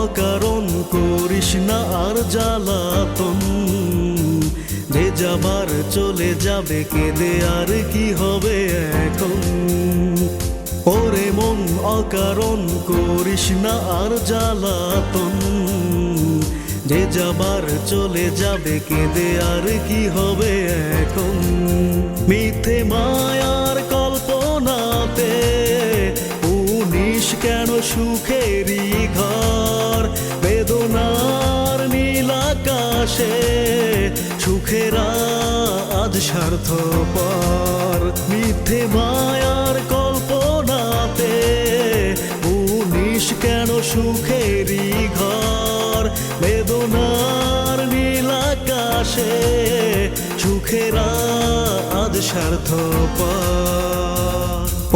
অকারণ করিস না আর জ্বালাতন, যে যাবার চলে যাবে কেঁদে আর কি হবে এখন। ওরে মন অকারণ করিস না আর জ্বালাতন, যে যাবার চলে যাবে কেঁদে আর কি হবে এখন। মিথ্যে মায়ার কল্পনাতে উনিশ কেন সুখেরই ঘর, বেদনার নীল আকাশে সুখেরা আজ স্বার্থপর। মিথ্যে মায়ার কল্পনাতে উনিশ কেন সুখেরই ঘর, বেদনার নীল আকাশে সুখেরা আজ স্বার্থপর।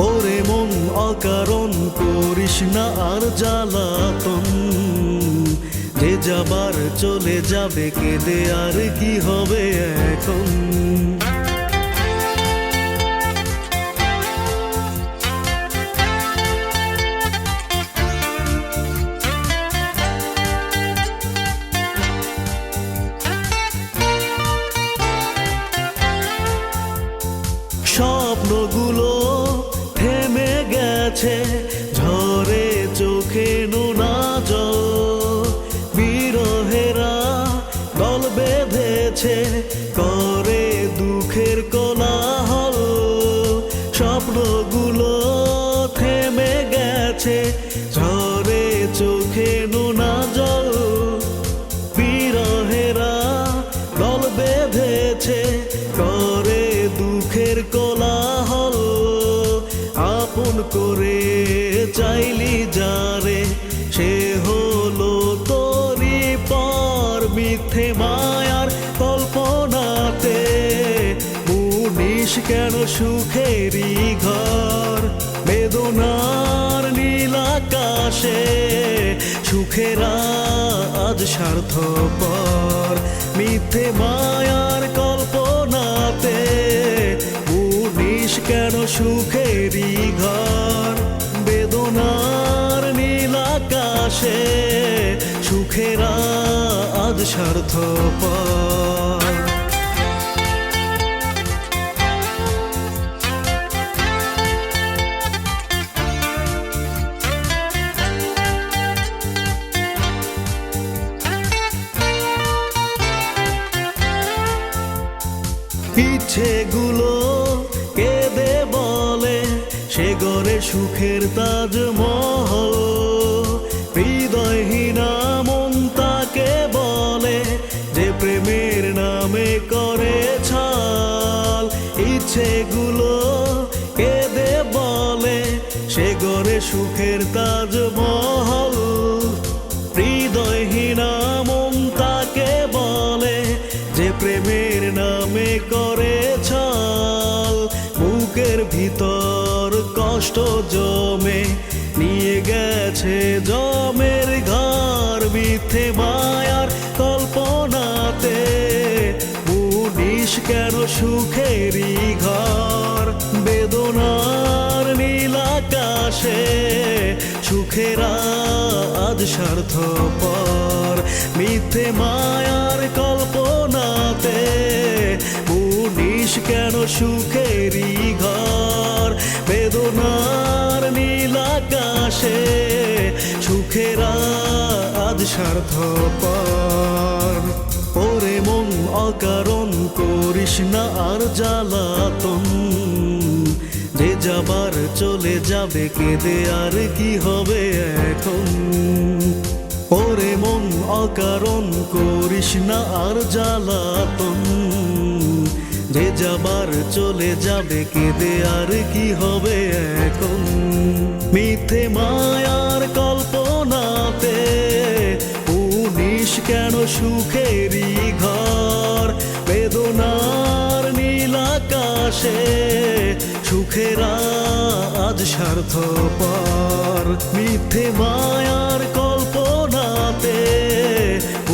ওরে মন অকারণ করিস না আর জ্বালাতন, যে যাবার চলে যাবে কেঁদে আর কি হবে এখন। স্বপ্নগুলো থেমে গেছে ঝরে চোখে নোনা জল, বিরহেরা দল বেঁধেছে করে দুঃখের কোলাহল। স্বপ্নগুলো থেমে গেছে ঝরে চোখে নোনা জল, বিরহেরা দল বেঁধেছে করে দুঃখের কোলাহল। আপন করে চাইলি যারে সে হলো তোরি পর, মিথ্যে মায়ার কল্পনাতে উনিশ কেন সুখেরই ঘর, বেদনার নীল আকাশে সুখেরা আজ স্বার্থপর। মিথ্যে মায়ার কল্পনাতে উনিশ কেন সুখেরই ঘর, বেদনার নীল আকাশে সুখেরা আজ স্বার্থপর। ইচ্ছেগুলো কেঁদে বলে সে গড়ে সুখের তাজমহল, হৃদয়হীনা মন তাকে বলে যে প্রেমের নামে করে ছল। ইচ্ছেগুলো কেঁদে বলে সে গড়ে সুখের তাজমহল, হৃদয়হীনা মন তাকে বলে যে প্রেমের নামে করে ছল। বুকের ভিতর কষ্ট জমে নিয়ে গেছে জমের ঘর, মিথ্যে মায়ার কল্পনাতে উনিশ কেন সুখেরই ঘর, বেদনার নীল আকাশে সুখেরা আজ স্বার্থপর। মিথ্যে মায়ার কল্পনাতে উনিশ কেন সুখেরই ঘর, বেদনার নীল আকাশে সুখেরা আজ স্বার্থপর। ওরে মন অকারণ করিস না আর জ্বালাতন, যে যাবার চলে যাবে কেঁদে আর কি হবে এখন। ওরে মন অকারণ করিস না আর জ্বালাতন, যে যাবার চলে যাবে কেঁদে আর কি হবে এখন। মিথ্যে মায়ার কল্পনাতে উনিশ কেন সুখেরই ঘর, বেদনার নীল আকাশে সুখেরা আজ স্বার্থপর। মিথ্যে মায়ার কল্পনাতে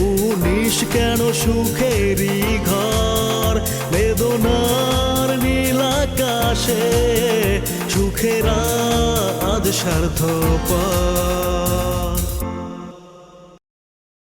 উনিশ কেন সুখেরই ঘর, বেদনার নীল আকাশে সুখেরা আজ স্বার্থপর।